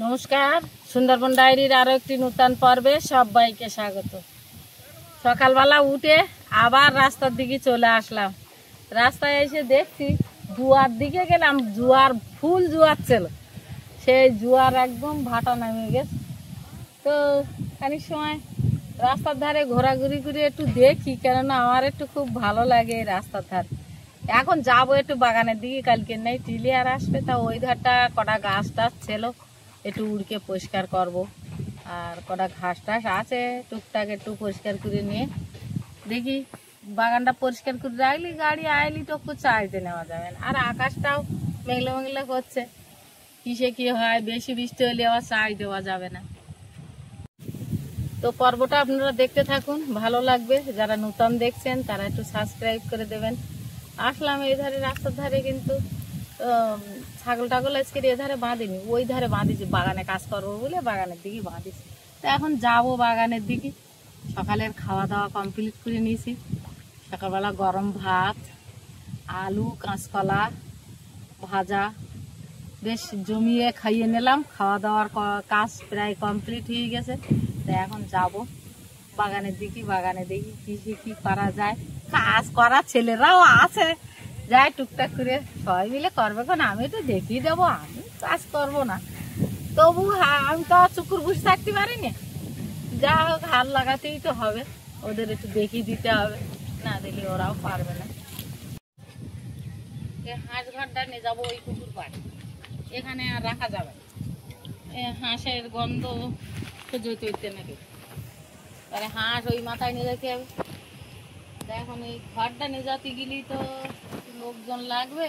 নমস্কার, সুন্দরবন ডায়েরির আরো একটি নতুন পর্বে সবাইকে স্বাগত। সকালবেলা উঠে আবার রাস্তার দিকে চলে আসলাম। রাস্তায় এসে দেখছি জোয়ার দিকে গেলাম, জোয়ার ফুল জোয়ার ছিল, সেই জোয়ার একদম ভাটা নামে গেছে। তো খানিক সময় রাস্তার ধারে ঘোরাঘুরি করে একটু দেখি, কেননা আমার একটু খুব ভালো লাগে এই রাস্তার ধারে। এখন যাবো একটু বাগানের দিকে, কালকে নেই টিলিয়ার আসবে, তা ওই ধারটা কটা গাছ টাছ ছিল একটু উড়কে পরিষ্কার করব, আর কটা ঘাস টাস আছে টুকটাক একটু পরিষ্কার করে নিয়ে দেখি বাগানটা পরিষ্কার করে রাখলি গাড়ি আইলি তো একটু চার্জে নেওয়া যাবে না। আর আকাশটাও মেঘলা মেঘলা করছে, কিসে কি হয়, বেশি বৃষ্টি হলে আবার চার্জ দেওয়া যাবে না। তো পর্বটা আপনারা দেখতে থাকুন, ভালো লাগবে। যারা নতুন দেখছেন তারা একটু সাবস্ক্রাইব করে দেবেন। আসলাম এই ধারে রাস্তার ধারে, কিন্তু ছাগল টাগল আজকে এ ধারে বাঁধিনি, ওই ধারে বাঁধিছি বাগানে কাজ করবো বলে, বাগানের দিকে বাঁধিছি। তো এখন যাবো বাগানের দিকে। সকালের খাওয়া দাওয়া কমপ্লিট করে নিয়েছি। সকালবেলা গরম ভাত, আলু, কাঁচকলা ভাজা বেশ জমিয়ে খাইয়ে নিলাম। খাওয়া দাওয়ার কাজ প্রায় কমপ্লিট হয়ে গেছে। তো এখন যাব বাগানের দিকে, বাগানে দেখি কি কি করা যায়। কাজ করা ছেলেরাও আছে, যাই টুকটাক করে সবাই মিলে করবে। কেন আমি একটু দেখিয়ে দেবো, আমি কাজ করবো না, তবু আমি তো চুকুর বসে থাকতে পারিনি। যা হোক হাত লাগাতেই তো হবে, ওদের একটু দেখিয়ে দিতে হবে, না দিলে ওরাও পারবে না। হাঁস ঘরটা নিয়ে যাবো ওই কুকুর পাড়ে, এখানে আর রাখা যাবে না, হাঁসের গন্ধ সহ্য হইতে নাকি, তাহলে হাঁস ওই মাথায় নিয়ে যেতে হবে। এখন এই ঘরটা নিয়ে যেতে গেলেই তো লোকজন লাগবে,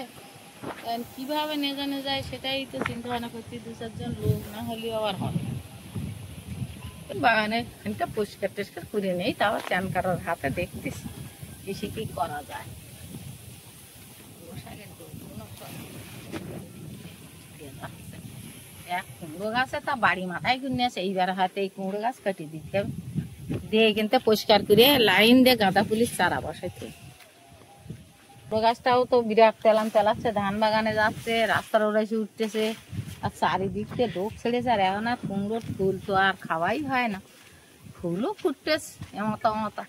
কিভাবে নিয়ে জানা যায় সেটাই তো চিন্তা ভাবনা করছি। দু চারজন লোক না হলেও আবার হবে। বাগানে খানিকটা পরিষ্কার টেস্কার করে নেই, তাও চান কাটার হাতে দেখতেছি বেশি কি করা যায়। এক কুমড়ো গাছে তা বাড়ি মাথায় কিনে আছে, এইবার হাতে এই কুমড়ো গাছ কাটিয়ে দিতে হবে, দিয়ে কিন্তু পরিষ্কার করে লাইন দিয়ে গাঁদা ফুলের চারা বসাইতে। কুমড়ো গাছটাও তো বিরাট তেলাম তেলাচ্ছে, ধান বাগানে যাচ্ছে, রাস্তার ওরা এসে উঠতেছে, আর চারিদিক দিয়ে ডোক ছেড়েছে। আর এখন আর কুমড়োর ফুল তো আর খাওয়াই হয় না, ফুলও ফুটতেছে এমতা মতা,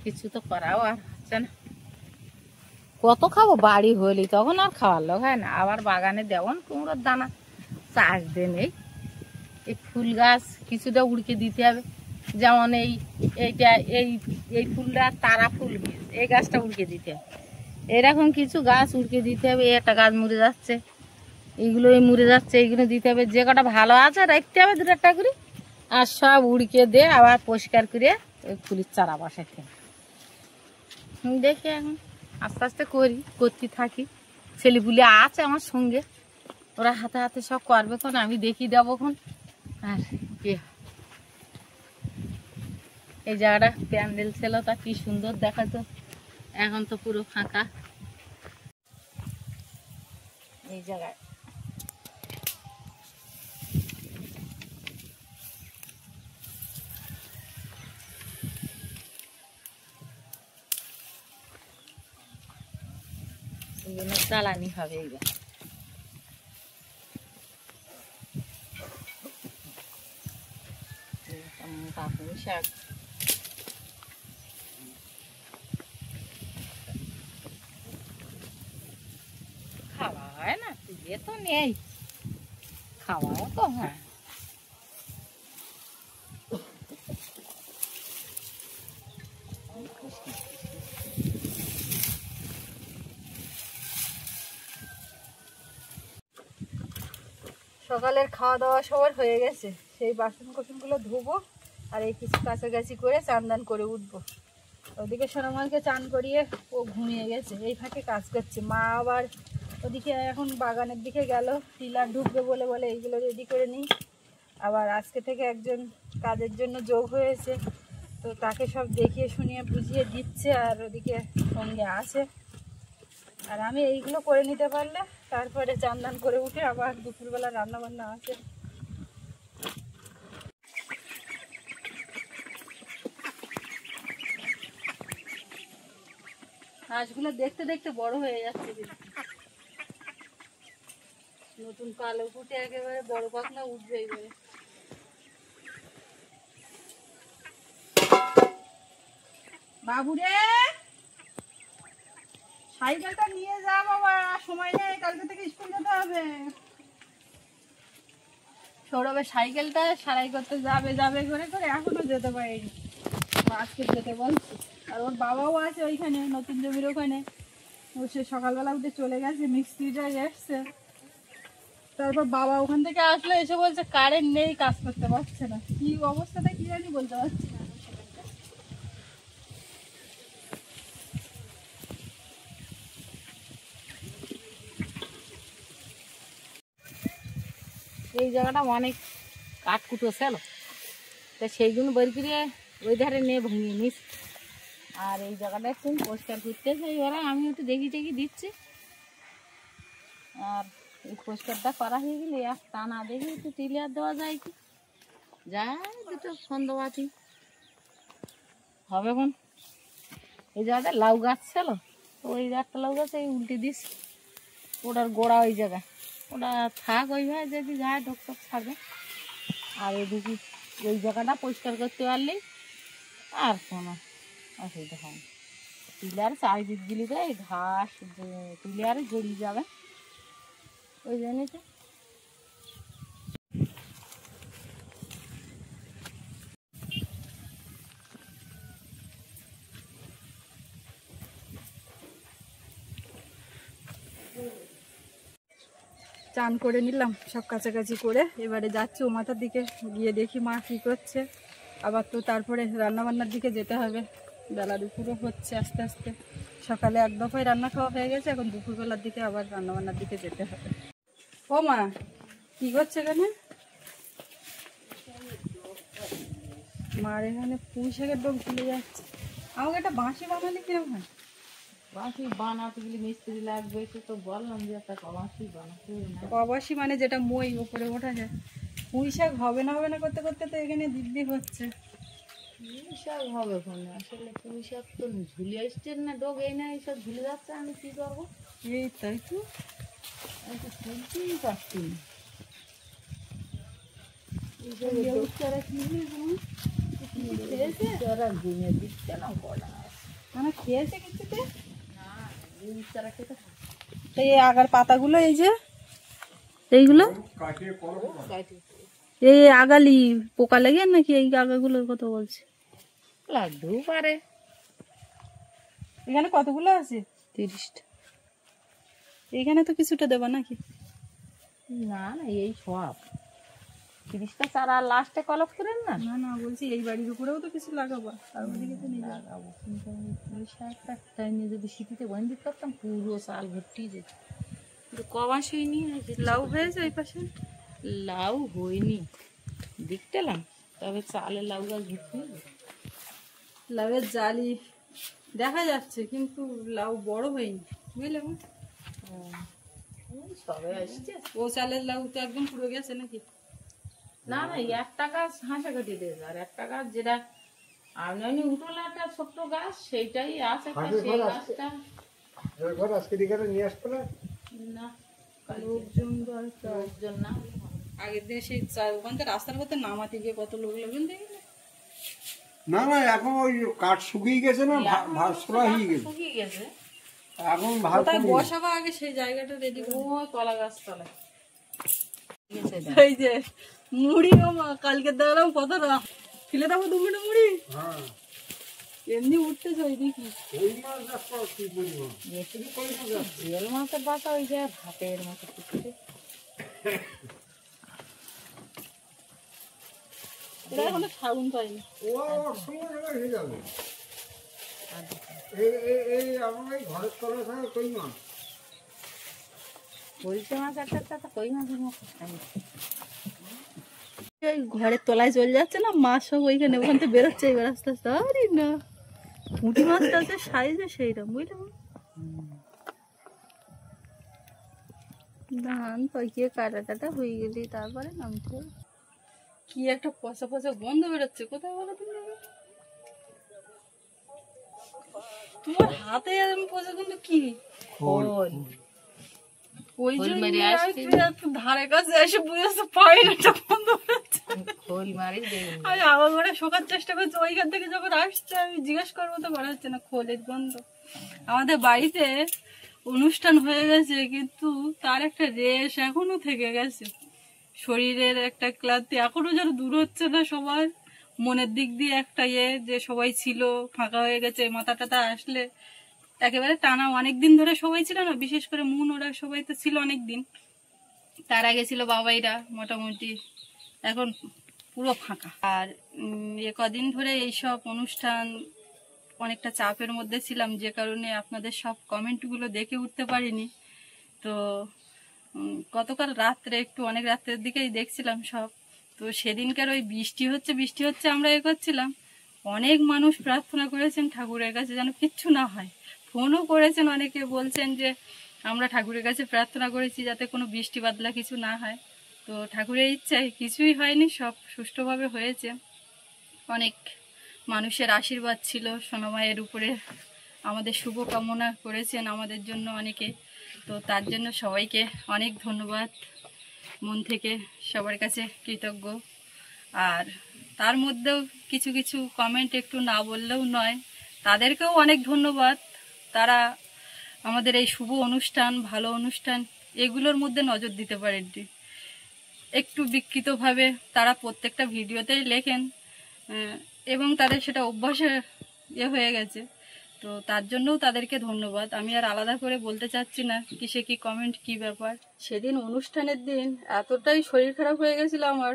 কিছু তো করাও আর হচ্ছে না। কত খাবো, বাড়ি হলি তখন আর খাওয়ার লোক হয় না। আবার বাগানে দেওয়ান কুমড়োর দানা চাষ দিয়ে নেই। এই ফুল গাছ কিছুটা উড়কে দিতে হবে, যেমন এইটা এই ফুলটা তারা ফুল, এই গাছটা উড়কে দিতে হবে। এরকম কিছু গাছ উড়কে দিতে হবে। একটা গাছ মরে যাচ্ছে, এইগুলো মরে যাচ্ছে, এইগুলো দিতে হবে। যে কটা ভালো আছে রাখতে হবে দু একটা করে, আর সব উড়কে দিয়ে আবার পরিষ্কার করে ওই ফুলের চারা বসাইতে হবে। দেখি এখন আস্তে আস্তে করতে থাকি। ছেলেপুলে আছে আমার সঙ্গে, ওরা হাতে হাতে সব করবে, খন আমি দেখি দেবো খন। আর এই জায়গাটা প্যান্ডেল ছিল, তা কি সুন্দর দেখাতো, এখন তো পুরো ফাঁকা। এই জায়গায় জ্বালানি হবে এইবার। শাক খাওয়া হয় না, তুলে তো নেই, খাওয়াও তো হয়। সকালের খাওয়া দাওয়া সবার হয়ে গেছে, সেই বাসন কোসনগুলো ধুবো, আর এই কিছু কাছাকাছি করে চান দান করে উঠবো। ওদিকে সোনামাকে চান করিয়ে ও ঘুমিয়ে গেছে, এই ফাঁকে কাজ করছে। মা আবার ওদিকে এখন বাগানের দিকে গেল, টিলার ঢুকবে বলে বলে এইগুলো রেডি করে নিই। আবার আজকে থেকে একজন কাজের জন্য যোগ হয়েছে, তো তাকে সব দেখিয়ে শুনিয়ে বুঝিয়ে দিচ্ছে, আর ওদিকে সঙ্গে আছে। আর আমি এইগুলো করে নিতে পারলে তারপরে চান দান করে উঠে আবার দুপুরবেলা রান্না বান্না আছে। হাঁসগুলো দেখতে দেখতে বড় হয়ে যাচ্ছে, নতুন পালক উঠে একেবারে বড় পাখনা উঠবে এবারে। বাবুরে সাইকেলটা নিয়ে যা বাবা, সময় নেই, কালকে থেকে স্কুল যেতে হবে। সৌরভের সাইকেলটা সারাই করতে যাবে যাবে করে করে এখনো যেতে পারেনি, আজকে যেতে বলছে। আর ওর বাবাও আছে ওইখানে নতুন জমির ওখানে, ও সে সকালবেলা উঠে চলে গেছে, মিস্ত্রিটা এসছে। তারপর বাবা ওখান থেকে আসলে এসে বলছে কারেন্ট নেই, কাজ করতে পারছে না। কি অবস্থাটা কি জানি বলতে পারছি না। এই জায়গাটা অনেক কাঠকুটো ছিল, তা সেইগুলো বের করে ওই ধারে নিয়ে ভেঙে নিস। আর এই জায়গাটা একটু পরিষ্কার করতেছে ওরা, আমি একটু দেখি টেকি দিচ্ছি। আর এই পরিষ্কারটা করা হয়ে গেলে এক টানা দেখি একটু টিলিয়ার দেওয়া যায় কি যায়, দুটো সন্ধ্যাবাতি হবে। এখন এই জায়গাটা লাউ গাছ ছিল, ওই একটা লাউ গাছ এই উল্টে দিস, ওটার গোড়া ওই জায়গায়, ওটা থাক ওইভাবে, যদি যায় ঢোক ছাড়বে। আর এদিকে ওই জায়গাটা পরিষ্কার করতে পারলেই আর কোনো অসুবিধা হয় না। টিলার চারিদিক দিলিতে এই ঘাস টিলারে জড়িয়ে যাবে, ওই জন্যই। চান করে নিলাম সব কাছাকাছি করে, এবারে যাচ্ছি ও মাথার দিকে, গিয়ে দেখি মা কী করছে। আবার তো তারপরে রান্নাবান্নার দিকে যেতে হবে, বেলা দুপুরও হচ্ছে আস্তে আস্তে। সকালে এক দফায় রান্না খাওয়া হয়ে গেছে, এখন দুপুরবেলার দিকে আবার রান্নাবান্নার দিকে যেতে হবে। ও মা কী করছে এখানে? মার এখানে পুঁই শাকের ডোক ভুলে যাচ্ছে। আমাকে একটা বাঁশি বানালে কিরকম হয়? বাঁশি বানাতে গেলে মিস্ত্রি লাগবে, তো বললাম যে একটা কবাসি বানাতে। কবাসি মানে যেটা মই উপরে ওঠা যায়। পুঁই শাক হবে না হবে না করতে করতে তো এখানে দিব্যি হচ্ছে। পুঁই শাক হবে ওখানে, আসলে পুঁই শাক তো ঝুলে আসছে না, ডোক এই না এইসব ঝুলে যাচ্ছে, আমি কী করবো? এই তাই তো, আমি তো তুলতেই পারছি না। খেয়েছে কিছুতে এই আগার পাতাগুলো, এই যে এইগুলো এই আগালি পোকা লেগে নাকি এই আগাগুলোর কথা বলছে, লাগতেও পারে। এখানে কতগুলো আছে? 30টা। এইখানে তো কিছুটা দেবা নাকি? না না, এই সব 30টা চারা লাস্টে কলপ করেন না। না না, বলছি এই বাড়ির উপরেও তো কিছু লাগাবো, তার ওদিকে তো নিয়ে লাগাবো। কিন্তু একটা টাইমে যদি শীতিতে বন্ধ করতাম পুরো চাল ভর্তি যেত। কিন্তু কবাস হয়নি। লাউ হয়েছে ওই পাশে? লাউ হয়নি দেখতেলাম, তবে চালের লাউ গাছ ভর্তি। লাউয়ের জালি দেখা যাচ্ছে কিন্তু লাউ বড় হয়নি, বুঝলে? সবে আসছে। ও চালের লাউ তো একদম পুরো গেছে নাকি? না না, একটা গাছ হাঁসা কেটে দেবে, আর একটা গাছ যেটা আমনি উঠোলা একটা ছোট্ট গাছ সেইটাই আছে, সেই গাছটা আজকে দিকে নিয়ে আসবে না। লোকজন না, আগের দিন সেই ওখান থেকে রাস্তার পথে নামাতে গিয়ে কত লোক লাগবেন দেখলে। না না, এখন ওই কাঠ শুকিয়ে গেছে না, শুকিয়ে গেছে এখন। কোথায় বসাবো আগে সেই জায়গাটা রেডি করবো। কলা গাছ তলায় এই যে মুড়ি, কালকে দেখলাম কতটা ফেলে দেবো 2 মিনিট মুড়ি এমনি উঠতেছে। ওই দেখি জিয়াল মাছের বাসা, ওই যে ভাতের মতো এখনো সাগুন পাইনি। বলছে মাছ একটা কই মাছের মতো ঘরের তলায় চলে যাচ্ছে না মাছ সব, ওইখানে ওখান থেকে বেরোচ্ছে এবার আস্তে আস্তে। আরে না, পুঁটি মাছটা আছে সাইজে সেইরকম, বুঝলাম। ধান পাকিয়ে কাটা টাটা হয়ে গেলি তারপরে নামতে। কি একটা পচা পচা গন্ধ বেরোচ্ছে, কোথায় বলো তুমি? তোমার হাতে এরকম পচা গন্ধ কি? খোল। ওই মেরে আসছি ধারে কাছে এসে বুঝেছে পায়রাটা বন্ধ হচ্ছে, খোল মারি আমি আবার করে শোকার চেষ্টা করছি। ওইখান থেকে যখন আসছে আমি জিজ্ঞেস করবো তো মনে হচ্ছে না খোলের গন্ধ। আমাদের বাড়িতে অনুষ্ঠান হয়ে গেছে কিন্তু তার একটা রেশ এখনো থেকে গেছে, শরীরের একটা ক্লান্তি এখনো যেন দূর হচ্ছে না সবার। মনের দিক দিয়ে একটা যে সবাই ছিল, ফাঁকা হয়ে গেছে। মাথা টাথা আসলে একেবারে টানা অনেকদিন ধরে সবাই ছিল না, বিশেষ করে মুন ওরা সবাই তো ছিল অনেকদিন, তার আগে ছিল বাবাইরা মোটামুটি, এখন পুরো ফাঁকা। আর কদিন ধরে এইসব অনুষ্ঠান অনেকটা চাপের মধ্যে ছিলাম, যে কারণে আপনাদের সব কমেন্টগুলো দেখে উঠতে পারিনি। তো গতকাল রাত্রে একটু অনেক রাত্রের দিকেই দেখছিলাম সব। তো সেদিনকার ওই বৃষ্টি হচ্ছে আমরা করছিলাম, অনেক মানুষ প্রার্থনা করেছেন ঠাকুরের কাছে যেন কিচ্ছু না হয়। ফোনও করেছেন অনেকে, বলছেন যে আমরা ঠাকুরের কাছে প্রার্থনা করেছি যাতে কোনো বৃষ্টি বাদলা কিছু না হয়। তো ঠাকুরের ইচ্ছায় কিছুই হয়নি, সব সুষ্ঠুভাবে হয়েছে। অনেক মানুষের আশীর্বাদ ছিল সোনামায়ের উপরে, আমাদের শুভকামনা করেছেন আমাদের জন্য অনেকে। তো তার জন্য সবাইকে অনেক ধন্যবাদ, মন থেকে সবার কাছে কৃতজ্ঞ। আর তার মধ্যেও কিছু কিছু কমেন্ট একটু না বললেও নয়, তাদেরকেও অনেক ধন্যবাদ। তারা আমাদের এই শুভ অনুষ্ঠান, ভালো অনুষ্ঠান, এগুলোর মধ্যে নজর দিতে পারেননি। একটু বিকৃতভাবে তারা প্রত্যেকটা ভিডিওতেই লেখেন এবং তাদের সেটা অভ্যাসে হয়ে গেছে। তো তার জন্যও তাদেরকে ধন্যবাদ। আমি আর আলাদা করে বলতে চাচ্ছি না কিসে কি কমেন্ট, কি ব্যাপার। সেদিন অনুষ্ঠানের দিন এতটাই শরীর খারাপ হয়ে গেছিল আমার,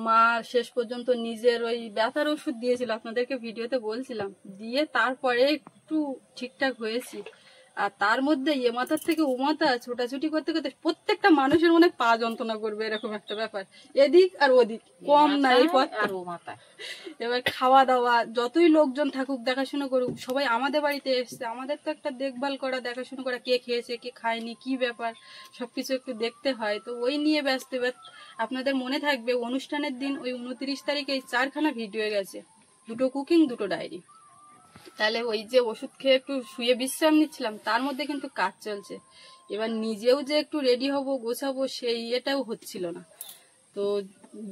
মা শেষ পর্যন্ত নিজের ওই ব্যথার ওষুধ দিয়েছিল, আপনাদেরকে ভিডিওতে বলছিলাম, দিয়ে তারপরে একটু ঠিকঠাক হয়েছি। আর তার মধ্যে এ মাথার থেকে ও মাথা ছোটাছুটি করতে করতে প্রত্যেকটা মানুষের মনে পা যন্ত্রণা করবে, এরকম একটা ব্যাপার, এদিক আর ওদিক কম না এই পথ। এবার খাওয়া দাওয়া যতই লোকজন থাকুক, দেখাশোনা করুক, সবাই আমাদের বাড়িতে এসছে, আমাদের তো একটা দেখভাল করা, দেখাশোনা করা, কে খেয়েছে কে খায়নি, কি ব্যাপার সবকিছু একটু দেখতে হয়। তো ওই নিয়ে ব্যস্ত। এবার আপনাদের মনে থাকবে অনুষ্ঠানের দিন ওই 29 তারিখে 4খানা ভিডিও গেছে, 2টো কুকিং 2টো ডায়েরি। তাহলে ওই যে ওষুধ খেয়ে একটু শুয়ে বিশ্রাম নিচ্ছিলাম, তার মধ্যে কিন্তু কাজ চলছে। এবার নিজেও যে একটু রেডি হব, গোছাবো, সেই এটাও হচ্ছিল না। তো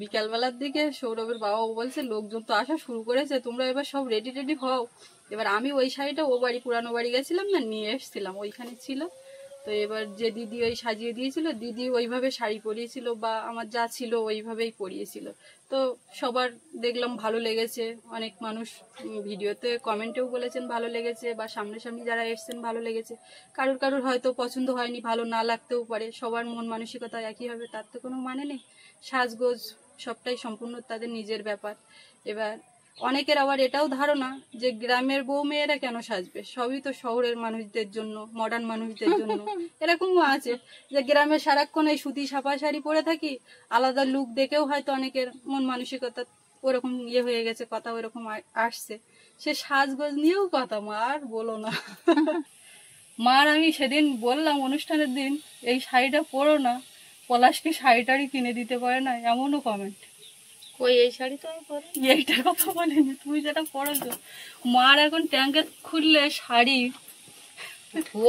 বিকালবেলার দিকে সৌরভের বাবা বলছে লোকজন তো আসা শুরু করেছে, তোমরা এবার সব রেডি রেডি হও। এবার আমি ওই শাড়িটা ও বাড়ি, পুরানো বাড়ি গেছিলাম না, নিয়ে এসছিলাম, ওইখানে ছিল। তো এবার যে দিদি ওই সাজিয়ে দিয়েছিল, দিদি ওইভাবে শাড়ি পরিয়েছিল বা আমার যা ছিল ওইভাবেই পরিয়েছিল। তো সবার দেখলাম ভালো লেগেছে, অনেক মানুষ ভিডিওতে কমেন্টেও বলেছেন ভালো লেগেছে, বা সামনাসামনি যারা এসছেন ভালো লেগেছে। কারুর কারুর হয়তো পছন্দ হয়নি, ভালো না লাগতেও পারে, সবার মন মানসিকতা একই হবে তার তো কোনো মানে নেই। সাজগোজ সবটাই সম্পূর্ণ তাদের নিজের ব্যাপার। এবার অনেকের আবার এটাও ধারণা যে গ্রামের বউ মেয়েরা কেন সাজবে, সবই তো শহরের মানুষদের জন্য, মডার্ন মানুষদের জন্য। এরকমও আছে যে গ্রামে সারাক্ষণ এই সুতি ছাপা শাড়ি পরে থাকি, আলাদা লুক দেখেও হয়তো অনেকের মন মানসিকতা ওরকম হয়ে গেছে, কথা ওরকম আসছে। সে সাজগোজ নিয়েও কথা, মা আর বলো না। মার আমি সেদিন বললাম অনুষ্ঠানের দিন, এই শাড়িটা পরো না, পলাশকে শাড়িটারই কিনে দিতে পারে না, এমনও কমেন্ট। ওই এই শাড়ি তো আমি পরি, এইটার কথা বলিনি, তুমি যেটা পরেছো। মার এখন ট্যাঙ্কে খুললে শাড়ি,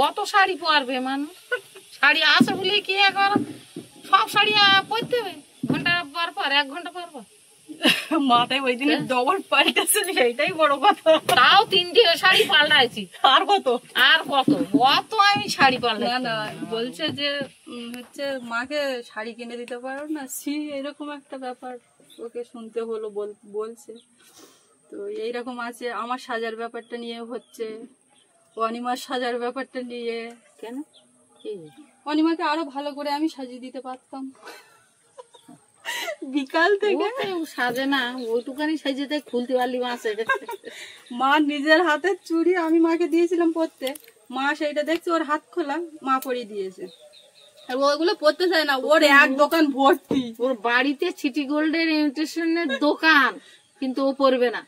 অত শাড়ি পরবে মানুষ, শাড়ি আসে বলে কি এখন সব শাড়ি পরতে হবে ঘন্টা পর পর, 1 ঘন্টা পর পর। মাথায় ওই দিনে ডবল পাল্টেছে, এইটাই বড় কথা। তাও 3টে শাড়ি পাল্টাইছি, আর কত অত আমি শাড়ি পাল্টাই না। বলছে যে হচ্ছে মাকে শাড়ি কিনে দিতে পারো না, এরকম একটা ব্যাপার ওকে শুনতে হলো, বলছে। তো এইরকম আছে। আমার সাজার ব্যাপারটা নিয়ে হচ্ছে, অনিমার সাজার ব্যাপারটা নিয়ে। কেন অনিমাকে আরো ভালো করে আমি সাজিয়ে দিতে পারতাম, বিকাল থেকে সাজে না, ওইটুকানি সাজিয়ে দেয়, খুলতে পারলি মাসে। মা নিজের হাতের চুড়ি আমি মাকে দিয়েছিলাম পরতে, মা সেইটা দেখছে ওর হাত খোলা, মা পরিয়ে দিয়েছে। আর ওগুলো পড়তে চায় না, ওর এক দোকান ভর্তি। ওর বাড়িতে সিটি গোল্ডের ইমিটেশনের দোকান, কিন্তু ও পরবে না,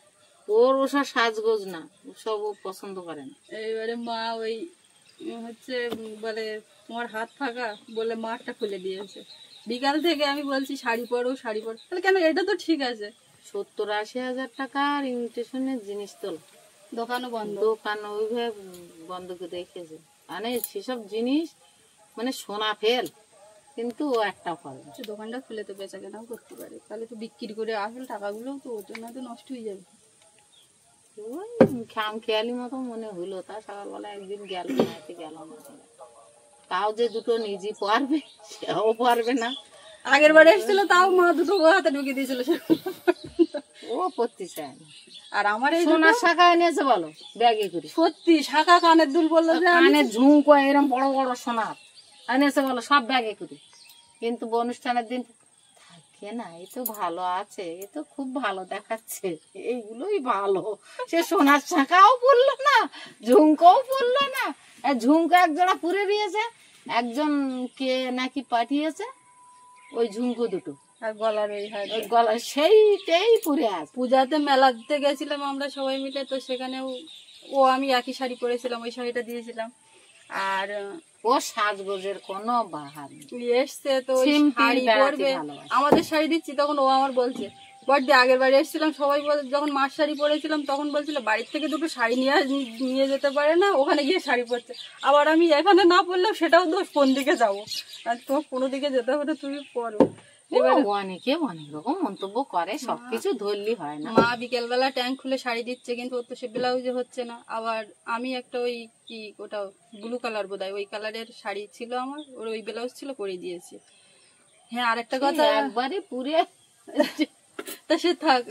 ওর ওসব সাজগোজ না, সব ও পছন্দ করে না। এইবারে মা ওই হচ্ছে বলে তোমার হাত ফাঁকা বলে মাঠটা খুলে দিয়েছে। বিকাল থেকে আমি বলছি শাড়ি পরো, তাহলে কেন, এটা তো ঠিক আছে। 70-80 হাজার টাকার ইমিটেশনের জিনিস তো দোকানও বন্ধ, দোকান ওইভাবে বন্ধ করে রেখেছে। মানে সেসব জিনিস মানে সোনা ফেল, কিন্তু ও একটা পারবে না। দোকানটা খুলে তো বেচা কেনাও করতে পারে, তাহলে তো বিক্রি করে আসল টাকাগুলো তো ওর জন্য তো নষ্ট হয়ে যাবে। ওই খাম খেয়ালি মতো মনে হলো, তা সকালবেলা একদিন গেল না, তাও যে দুটো নিজে পারবে সেও পারবে না। আগের বারে এসেছিল তাও মা দুটো হাতে ঢুকিয়ে দিয়েছিল, ও পড়তে চায় না। আর আমার এই সোনার শাখা এনেছে বলো ব্যাগে করে, সত্যি শাখা কানের দুল বললো যে কানের ঝুমকো এরকম বড় বড় সোনার এনেছে বলো সব ব্যাগে করে, কিন্তু অনুষ্ঠানের দিন থাকে না, এই তো ভালো আছে, এ তো খুব ভালো দেখাচ্ছে, এইগুলোই ভালো। সে সোনার শাখাও পরলো না, ঝুমকোও পরলো না। ঝুমকো একজোড়া পুরে দিয়েছে, একজন কে নাকি পাঠিয়েছে ওই ঝুমকো দুটো, আর গলার এই গলা সেইটাই পুরে আছে। পূজাতে মেলাতে গেছিলাম আমরা সবাই মিলে, তো সেখানেও ও আমি একই শাড়ি পরেছিলাম, ওই শাড়িটা দিয়েছিলাম। আর ও সাজগোজের কোনো বাহার এসছে তো ওই শাড়ি পরবে, আমাদের শাড়ি দিচ্ছি, তখন ও আমার বলছে বড়দি আগের বাড়ি এসেছিলাম সবাই যখন মার শাড়ি পরেছিলাম তখন বলছিল বাড়ির থেকে দুটো শাড়ি নিয়ে যেতে পারে না, ওখানে গিয়ে শাড়ি পরছে। আবার আমি এখানে না পরলেও সেটাও দোষ, কোন দিকে যাবো, আর তোমার কোনো দিকে যেতে হবে না, তুমি পরো। অনেকে অনেক রকম মন্তব্য করে, সবকিছু ধরলি হয় না। মা বিকেলবেলা ট্যাঙ্ক খুলে শাড়ি দিচ্ছে, কিন্তু ওর তো সে ব্লাউজে হচ্ছে না। আবার আমি একটা ওই কি ওটা ব্লু কালার বোধহয়, ওই কালারের শাড়ি ছিল আমার, ওর ওই ব্লাউজ ছিল, করে দিয়েছি। হ্যাঁ আরেকটা কথা, একবারে পুরে তা সে থাক,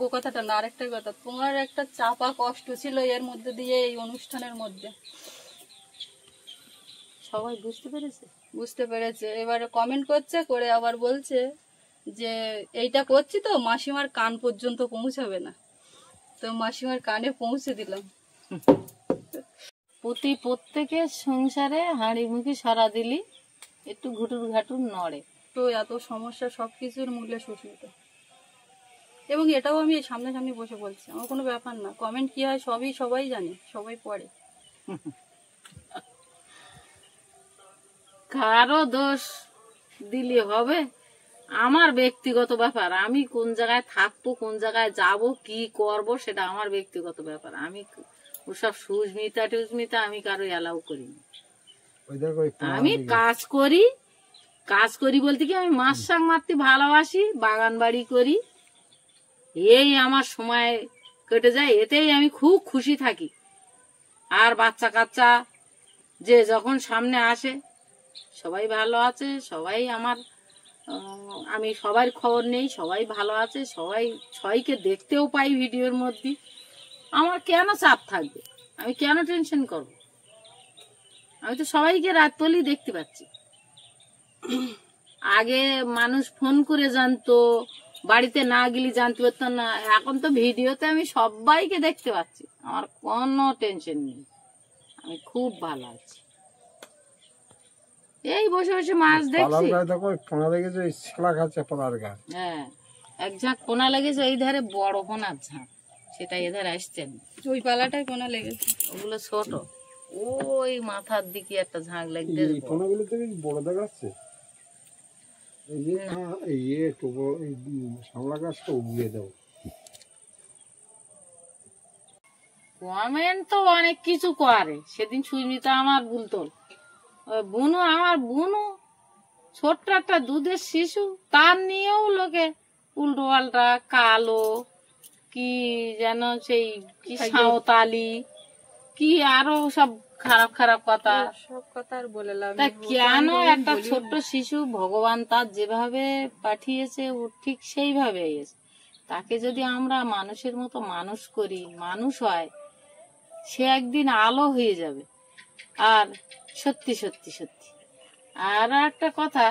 ও কথাটা না, আরেকটা কথা, তোমার একটা চাপা কষ্ট ছিল এর মধ্যে দিয়ে, এই অনুষ্ঠানের মধ্যে সবাই বুঝতে পেরেছে। এবারে কমেন্ট করছে, করে আবার বলছে যে এইটা করছি তো মাসিমার কান পর্যন্ত পৌঁছাবে না, তো মাসিমার কানে পৌঁছে দিলাম। প্রত্যেকের সংসারে হাঁড়ি মুখি সারা দিলি একটু ঘুটুর ঘাটুর নড়ে, তো এত সমস্যা, সবকিছুর মূল্যে শ্বশুরটা। এবং এটাও আমি সামনাসামনি বসে বলছি, আমার কোনো ব্যাপার না, কমেন্ট কি হয় সবাই জানে, সবাই পড়ে। কারো দোষ দিলে হবে? আমার ব্যক্তিগত ব্যাপার, আমি কোন জায়গায় থাকবো, কোন জায়গায় যাব, কি করব, সেটা আমার ব্যক্তিগত ব্যাপার। আমি ওসব সুস্মিতা আমি কারো অ্যালাউ করি না। আমি কাজ করি বলতে কি, আমি মাছ শাক মারতে ভালোবাসি, বাগান বাড়ি করি, এই আমার সময় কেটে যায়, এতেই আমি খুব খুশি থাকি। আর বাচ্চা কাচ্চা যে যখন সামনে আসে সবাই ভালো আছে, সবাই আমার আমি সবার খবর নেই, সবাই ভালো আছে, সবাইকে দেখতেও পাই ভিডিওর মধ্যে। আমার কেন চাপ থাকবে, আমি কেন টেনশন করব? আমি তো সবাইকে রাত পলি দেখতে পাচ্ছি। আগে মানুষ ফোন করে জানতো, বাড়িতে না গেলে জানতে পারতাম না, এখন তো ভিডিওতে আমি সবাইকে দেখতে পাচ্ছি, আমার কোনো টেনশন নেই, আমি খুব ভালো আছি। এই বসে বসে মাছ দেখছি, হ্যাঁ এক ঝাঁক পোনা লেগেছে, ওই ধারে বড় পোনার ঝাঁক, সেটা এধারে আসছেন, ওই পালাটাই পোনা লেগেছে, ওগুলো ছোট, ওই মাথার দিকে একটা ঝাঁক লেগে বড় দেখাচ্ছে। কমেন্ট তো অনেক কিছু করে। সেদিন সুস্মিতা আমার বুনু ছোট্ট একটা দুধের শিশু, তার নিয়েও লোকে উল্টো পাল্টা, কালো কি যেন সেই কি সাঁওতালি কি আরো সব খারাপ খারাপ কথা, সব কথা আর বলে লাভ তা কেন একটা ছোট্ট শিশু ভগবান তার যেভাবে পাঠিয়েছে ও ঠিক সেইভাবে এসে, তাকে যদি আমরা মানুষের মতো মানুষ করি, মানুষ হয়, সে একদিন আলো হয়ে যাবে। আর সত্যি সত্যি সত্যি আর একটা কথা,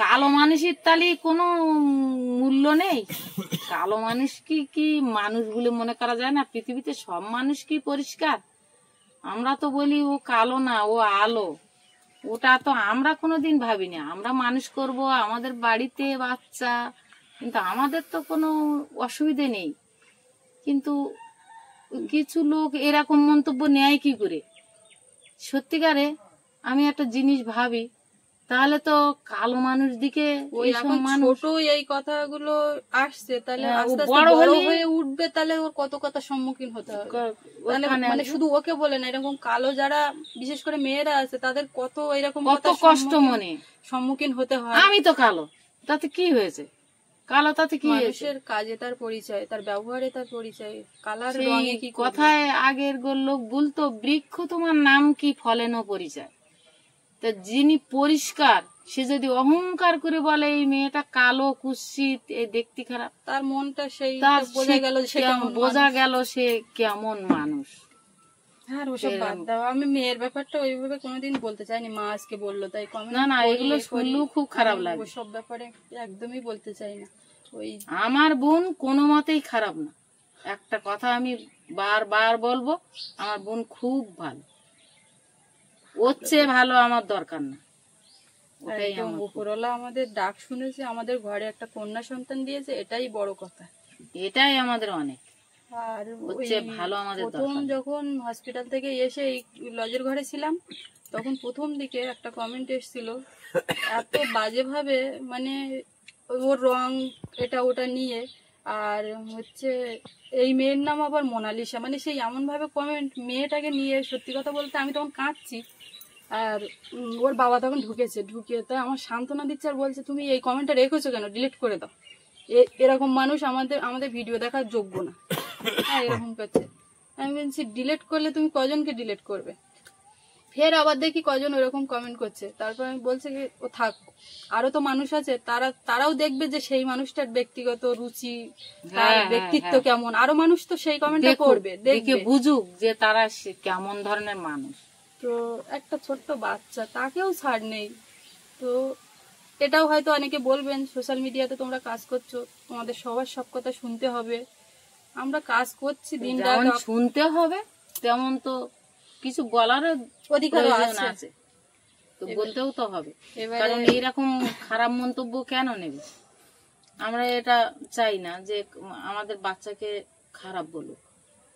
কালো মানুষের তালি কোনো মূল্য নেই? কালো মানুষ কি মানুষ বলে মনে করা যায় না? পৃথিবীতে সব মানুষ কি পরিষ্কার? আমরা তো বলি ও কালো না, ও আলো, ওটা তো আমরা কোনোদিন ভাবিনি। আমরা মানুষ করব, আমাদের বাড়িতে বাচ্চা, কিন্তু আমাদের তো কোনো অসুবিধে নেই, কিন্তু কিছু লোক এরকম মন্তব্য নেয় কি করে? সত্যিকারে আমি একটা জিনিস ভাবি, তাহলে তো কালো মানুষ দিকে ওই এখন ছোট এই কথাগুলো আসছে, তাহলে আস্তে আস্তে বড় হয়ে উঠবে, তাহলে ওর কত কথা সম্মুখীন হতে হবে। মানে শুধু ওকে বলে না, এরকম কালো যারা বিশেষ করে মেয়েরা আছে তাদের কত এরকম কষ্ট মনে সম্মুখীন হতে হয়। আমি তো কালো, তাতে কি হয়েছে? কালো তাতে কি? মানুষের কাজে তার পরিচয়, তার ব্যবহারে তার পরিচয়, কালার রঙে কি। কথায় আগের লোক বলতো, বৃক্ষ তোমার নাম কি, ফলেনও পরিচয়। তা যিনি পরিষ্কার, সে যদি অহংকার করে বলে এই মেয়েটা কালো, কুৎসিত, এই দেখতে খারাপ, তার মনটা সেই বোঝা গেল সে কেমন মানুষ। হ্যাঁ, ওসব বাদ দাও। আমি মেয়ের ব্যাপারটা ওইভাবে কোনোদিন বলতে চাইনি, মা আজকে বললো তাই কমেন্ট। না, এগুলো শুনলেও খুব খারাপ লাগে। ওসব ব্যাপারে একদমই বলতে চাই না। ওই আমার বোন কোনো মতেই খারাপ না, একটা কথা আমি বারবার বলবো, আমার বোন খুব ভালো, ওর চেয়ে ভালো আমার দরকার না। উপরওয়ালা আমাদের ডাক শুনেছে, আমাদের ঘরে একটা কন্যা সন্তান দিয়েছে, এটাই বড় কথা, এটাই আমাদের অনেক। আর ভালো আমাদের প্রথম যখন হসপিটাল থেকে এসে এই লজের ঘরে ছিলাম, তখন প্রথম দিকে একটা কমেন্ট এসেছিল এত বাজে ভাবে, মানে ওর রং এটা ওটা নিয়ে, আর হচ্ছে এই মেয়ের নাম আবার মোনালিসা, মানে সেই এমন ভাবে কমেন্ট মেয়েটাকে নিয়ে। সত্যি কথা বলতে আমি তখন কাঁদছি, আর ওর বাবা তখন ঢুকিয়ে তাই আমার সান্ত্বনা দিচ্ছে, আর বলছে তুমি এই কমেন্টটা রেখেছো কেন, ডিলিট করে দাও, এরকম মানুষ আমাদের ভিডিও দেখার যোগ্য না। হ্যাঁ, এরকম করছে। আমি বলছি ডিলিট করলে তুমি কজনকে ডিলিট করবে? ফের আবার দেখি কজন ওরকম কমেন্ট করছে, তারপর আমি বলছি কি ও থাক, আরো তো মানুষ আছে, তারাও দেখবে যে সেই মানুষটার ব্যক্তিগত রুচি, তার ব্যক্তিত্ব কেমন, আরো মানুষ তো সেই কমেন্টটা করবে, দেখে বুঝুক যে তারা কেমন ধরনের মানুষ। তো একটা ছোট্ট বাচ্চা, তাকেও ছাড় নেই। তো এটাও হয়তো অনেকে বলবেন, সোশ্যাল মিডিয়াতে তোমরা কাজ করছো, তোমাদের সবার সব কথা শুনতে হবে। আমরা কাজ করছি, দিন রাত শুনতে হবে, তেমন তো কিছু বলারও অধিকার আছে, তো বলতেও তো হবে। কারণ এইরকম খারাপ মন্তব্য কেন নেবে? আমরা এটা চাই না যে আমাদের বাচ্চাকে খারাপ বলুক,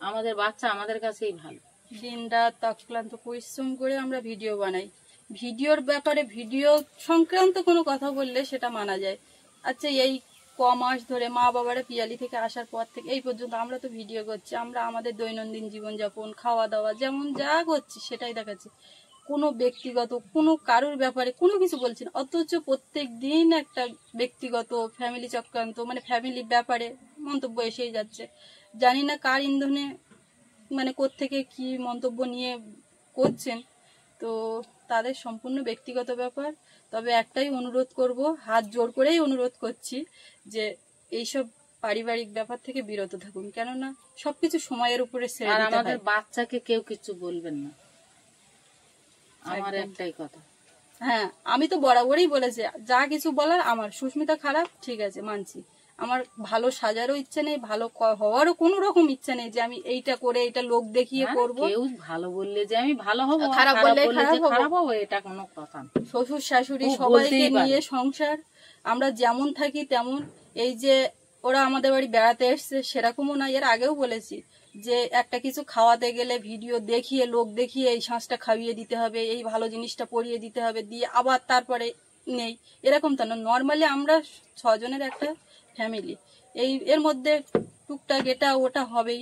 আমাদের বাচ্চা আমাদের কাছেই ভালো। দিন রাত অক্লান্ত পরিশ্রম করে আমরা ভিডিও বানাই, ভিডিওর ব্যাপারে ভিডিও সংক্রান্ত কোনো কথা বললে সেটা মানা যায়। আচ্ছা, এই মাস ধরে মা বাবারা পিয়ালি থেকে আসার পর থেকে এই পর্যন্ত আমরা তো ভিডিও করছি, আমরা আমাদের দৈনন্দিন জীবনযাপন, খাওয়া দাওয়া, যেমন যা করছি সেটাই দেখাচ্ছি, কোনো ব্যক্তিগত কোনো কারোর ব্যাপারে কোনো কিছু বলছি না। অথচ প্রত্যেক দিন একটা ব্যক্তিগত ফ্যামিলি চক্রান্ত, মানে ফ্যামিলির ব্যাপারে মন্তব্য এসেই যাচ্ছে। জানি না কার ইন্ধনে, মানে কোত্থেকে কি মন্তব্য নিয়ে করছেন, তো তাদের সম্পূর্ণ ব্যক্তিগত ব্যাপার। তবে একটাই অনুরোধ করব, হাত জোর করেই অনুরোধ করছি যে এইসব পারিবারিক ব্যাপার থেকে বিরত থাকুন, কেননা সবকিছু সময়ের উপরে ছেড়ে দিতে হয়। আমাদের বাচ্চাকে কেউ কিছু বলবেন না, আমার একটাই কথা। হ্যাঁ, আমি তো বরাবরই বলেছি, যা কিছু বলার আমার, সুস্মিতা খারাপ ঠিক আছে মানছি, আমার ভালো সাজারও ইচ্ছা নেই, ভালো হওয়ারও কোনো রকম ইচ্ছা নেই যে আমি এইটা করে এটা লোক দেখিয়ে করবো। কেউ ভালো বললে যে আমি ভালো হবো, খারাপ বললে খারাপ হবো, এটা কোনো কথা না। শ্বশুর শাশুড়ি সবাইকে নিয়ে সংসার, আমরা যেমন থাকি তেমন। এই যে ওরা আমাদের বাড়ি বেড়াতে এসছে সেরকমও না, এর আগেও বলেছি যে একটা কিছু খাওয়াতে গেলে ভিডিও দেখিয়ে, লোক দেখিয়ে এই শাঁসটা খাইয়ে দিতে হবে, এই ভালো জিনিসটা পরিয়ে দিতে হবে, দিয়ে আবার তারপরে নেই, এরকম তো না। নর্মালি আমরা 6 জনের একটা ফ্যামিলি, এর মধ্যে টুকটাক এটা ওটা হবেই,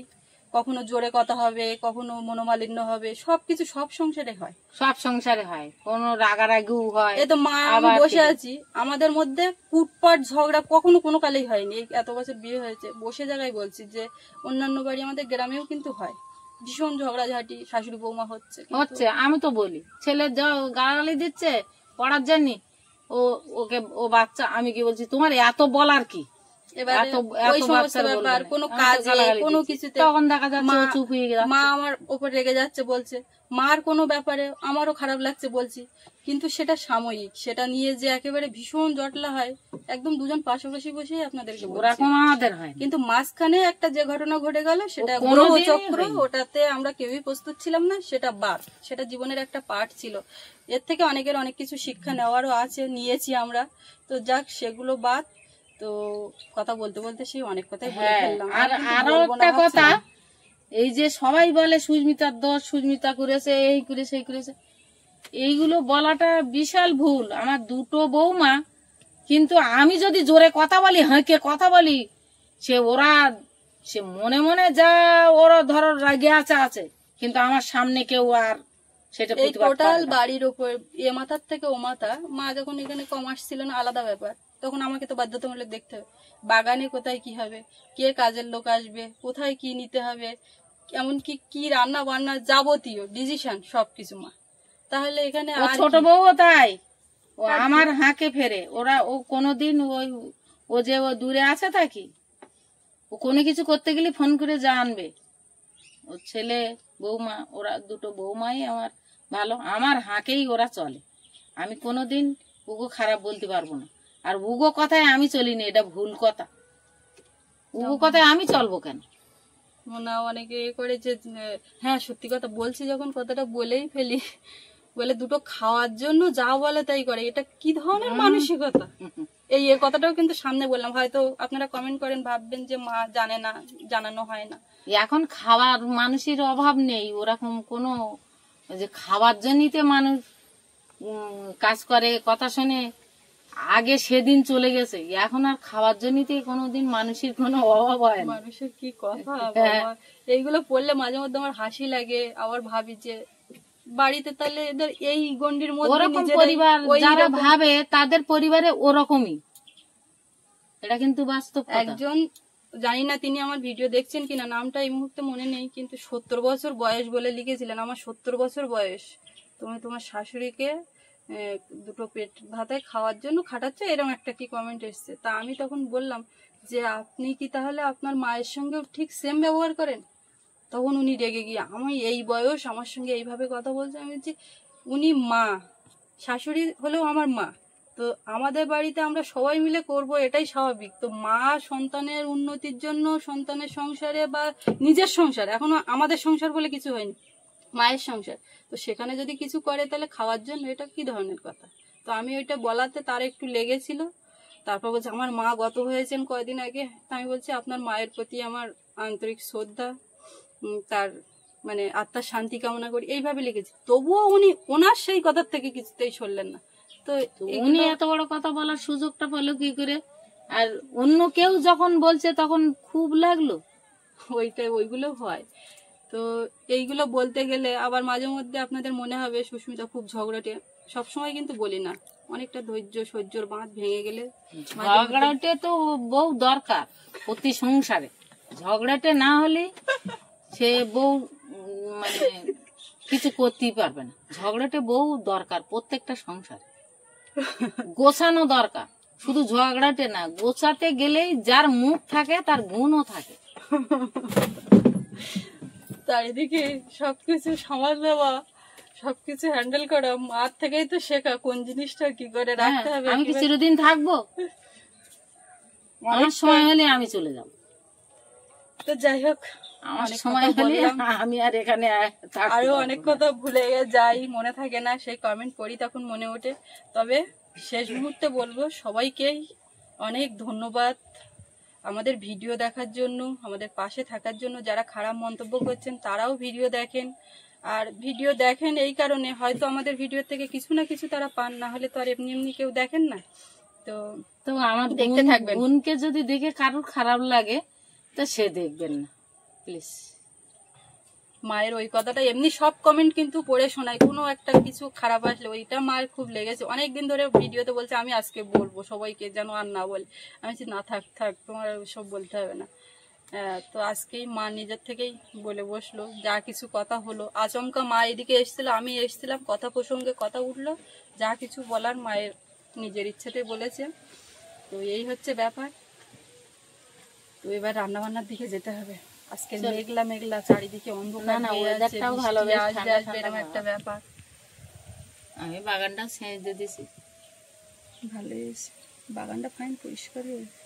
কখনো জোরে কথা হবে, কখনো মনোমালিন্য হবে, সবকিছু সব সংসারে হয়, সব সংসারে হয়, কোনো রাগারাগিও হয়। এই তো মা আমি বসে আছি, আমাদের মধ্যে কুটপাট ঝগড়া কখনো কোনো কালেই হয়নি। এত বছর বিয়ে হয়েছে, বসে জায়গায় বলছি যে অন্যান্য বাড়ি আমাদের গ্রামেও কিন্তু হয়, ভীষণ ঝগড়াঝাটি, শাশুড়ি বৌমা হচ্ছে। আমি তো বলি ছেলে গালাগালি দিচ্ছে পড়ার জন্য, ও বাচ্চা, আমি কি বলছি তোমার এত বলার কি? মা আমার উপর রেগে যাচ্ছে বলছে, মার কোনো ব্যাপারে আমারও খারাপ লাগছে বলছি, কিন্তু সেটা সাময়িক, সেটা নিয়ে যে একেবারে ভীষণ জটলা হয়, একদম দুজন পাশাপাশি বসে আপনাদেরকে আমাদের হয়। কিন্তু মাঝখানে একটা যে ঘটনা ঘটে গেল সেটা গ্রহচক্র, ওটাতে আমরা কেউই প্রস্তুত ছিলাম না, সেটা বাদ, সেটা জীবনের একটা পার্ট ছিল। এর থেকে অনেকের অনেক কিছু শিক্ষা নেওয়ারও আছে, নিয়েছি আমরা, তো যাক সেগুলো বাদ। তো কথা বলতে বলতে সেই অনেক কথাই বলে ফেললাম। আর আরো একটা কথা, এই যে সবাই বলে সুস্মিতার দোষ, সুস্মিতা করেছে, এই করেছে এই করেছে, এইগুলো বলাটা বিশাল ভুল। আমার দুটো বৌমা, কিন্তু আমি যদি জোরে কথা বলি, হাঁকে কথা বলি, সে মনে মনে যা ওরা ধরো রাগে আছে, কিন্তু আমার সামনে কেউ আর সেটা এই টোটাল বাড়ির উপর এ মাথার থেকে ও মাথা। মা যখন এখানে কমার্স ছিল না, আলাদা ব্যাপার, তখন আমাকে তো বাধ্যতামূলক দেখতে হবে বাগানে কোথায় কি হবে, কে কাজের লোক আসবে, কোথায় কি নিতে হবে, এমনকি কি রান্না বান্না যাবতীয় ডিসিশন সবকিছু মা। তাহলে এখানে ছোট বউ তাই ও আমার হাঁকে ফেরে। ও কোনোদিন ও যে ও দূরে আছে থাকি, ও কোনো কিছু করতে গেলে ফোন করে জানবে। ওর ছেলে বৌমা, ওরা দুটো বৌমাই আমার ভালো, আমার হাঁকেই ওরা চলে। আমি কোনোদিন উগো খারাপ বলতে পারবো না। আর উগো কথায় আমি চলিনি, এটা ভুল কথা। উগো কথায় আমি চলবো কেন? না, অনেকে করে যে হ্যাঁ সত্যি কথা বলছি, যখন কথাটা বলেই ফেলি, বলে দুটো খাওয়ার জন্য যা বলে তাই করে। এটা কি ধরনের মানসিকতা? এই কথাটাও কিন্তু সামনে বললাম, হয়তো আপনারা কমেন্ট করেন, ভাববেন যে মা জানে না, জানানো হয় না। এখন খাওয়ার মানুষের অভাব নেই, ওরকম কোনো যে খাওয়ার জন্যই মানুষ কাজ করে, কথা শুনে। আগে সেদিন চলে গেছে, এখন আর খাওয়ার জন্যই কোনোদিন মানুষের কোনো অভাব হয় না। মানুষের কি কথা, এইগুলো পড়লে মাঝে মধ্যে আমার হাসি লাগে। আবার ভাবি যে বাড়িতে তাহলে এদের এই গন্ডির মধ্যে ওরকম পরিবার যারা ভাবে, তাদের পরিবারে ওরকমই। এটা কিন্তু বাস্তব। একজন, জানি না তিনি আমার ভিডিও দেখছেন কিনা, নামটা এই মুহূর্তে মনে নেই, কিন্তু 70 বছর বয়স বলে লিখেছিলেন। আমার 70 বছর বয়স, তুমি তোমার শাশুড়িকে দুটো পেট ভাতে খাওয়ার জন্য খাটাচ্ছে, এরকম একটা কি কমেন্ট এসছে। তা আমি তখন বললাম যে আপনি কি তাহলে আপনার মায়ের সঙ্গে ঠিক সেম ব্যবহার করেন? তখন উনি রেগে গিয়ে, আমি এই বয়স আমার সঙ্গে এইভাবে কথা বলছে। আমি বলছি উনি মা, শাশুড়ি হলেও আমার মা, তো আমাদের বাড়িতে আমরা সবাই মিলে করব, এটাই স্বাভাবিক। তো মা সন্তানের উন্নতির জন্য, সন্তানের সংসারে বা নিজের সংসার, এখনো আমাদের সংসার বলে কিছু হয়নি, মায়ের সংসার, তো সেখানে যদি কিছু করে তাহলে খাওয়ার জন্য, এটা কি ধরনের কথা? তো আমি ওইটা বলাতে তার একটু লেগেছিল। তারপর বলছে আমার মা গত হয়েছেন কয়দিন আগে। তা আমি বলছি আপনার মায়ের প্রতি আমার আন্তরিক শ্রদ্ধা, তার মানে আত্মার শান্তি কামনা করি, এইভাবে লিখেছি। তবুও উনি ওনার সেই কথার থেকে কিছুতেই সরলেন না। তো উনি এত বড় কথা বলার সুযোগটা পেলো কি করে? আর অন্য কেউ যখন বলছে তখন খুব লাগলো, ওইগুলো হয়। তো এইগুলো বলতে গেলে আবার মাঝে মধ্যে আপনাদের মনে হবে সুস্মিতা খুব ঝগড়াটে। সবসময় কিন্তু বলি না, অনেকটা ধৈর্য সহ্যর বাঁধ ভেঙে গেলে। ঝগড়াটে তো বউ দরকার প্রতি সংসারে। ঝগড়াটে না হলে সে বউ মানে কিছু করতেই পারবে না। ঝগড়াটে বউ দরকার প্রত্যেকটা সংসারে, গোছানো দরকার। শুধু ঝগড়াটে না, গোছাতে গেলেই যার মুখ থাকে তার গুণও থাকে। চারিদিকে সবকিছু সামাল দেওয়া, সবকিছু হ্যান্ডেল করা, মার থেকেই তো শেখা কোন জিনিসটা কি করে রাখতে হবে। আমি কি চিরদিন থাকবো? আমার সময় হলে আমি চলে যাব। তো যাই হোক, আমার সময় হলে আমি আর এখানে আরো অনেক কথা ভুলে যাই, মনে থাকে না, সেই কমেন্ট করি তখন মনে ওঠে। তবে শেষ মুহূর্তে বলবো সবাইকেই অনেক ধন্যবাদ আমাদের ভিডিও দেখার জন্য, আমাদের পাশে থাকার জন্য। যারা খারাপ মন্তব্য করছেন তারাও ভিডিও দেখেন, আর ভিডিও দেখেন এই কারণে হয়তো আমাদের ভিডিও থেকে কিছু না কিছু তারা পান, না হলে তো আর এমনি এমনি কেউ দেখেন না। তো আমার দেখতে থাকবেন। বোনকে যদি দেখে কারোর খারাপ লাগে তো সে দেখবেন না প্লিজ। মায়ের ওই কথাটা এমনি সব কমেন্ট কিন্তু পড়ে শোনায়, কোনো একটা কিছু খারাপ আসলে ওইটা মায়ের খুব লেগেছে। অনেকদিন ধরে ভিডিওতে বলছে আমি আজকে বলবো সবাইকে, যেন আর না বলে। আমি বলছি না, থাক থাক, তোমার সব বলতে হবে না। তো আজকেই মা নিজের থেকেই বলে বসলো, যা কিছু কথা হলো। আচমকা মা এদিকে এসেছিল, আমি এসেছিলাম, কথা প্রসঙ্গে কথা উঠলো, যা কিছু বলার মায়ের নিজের ইচ্ছেতে বলেছে। তো এই হচ্ছে ব্যাপার। তো এবার রান্না বান্নার দিকে যেতে হবে। আজকে মেঘলা মেঘলা, চারিদিকে অন্ধকার হয়ে আছে, এরকম একটা ব্যাপার। আমি বাগানটা সেচ দিয়ে দিছি, ভালোই, বাগানটা ফাইন পরিষ্কার হয়েছে।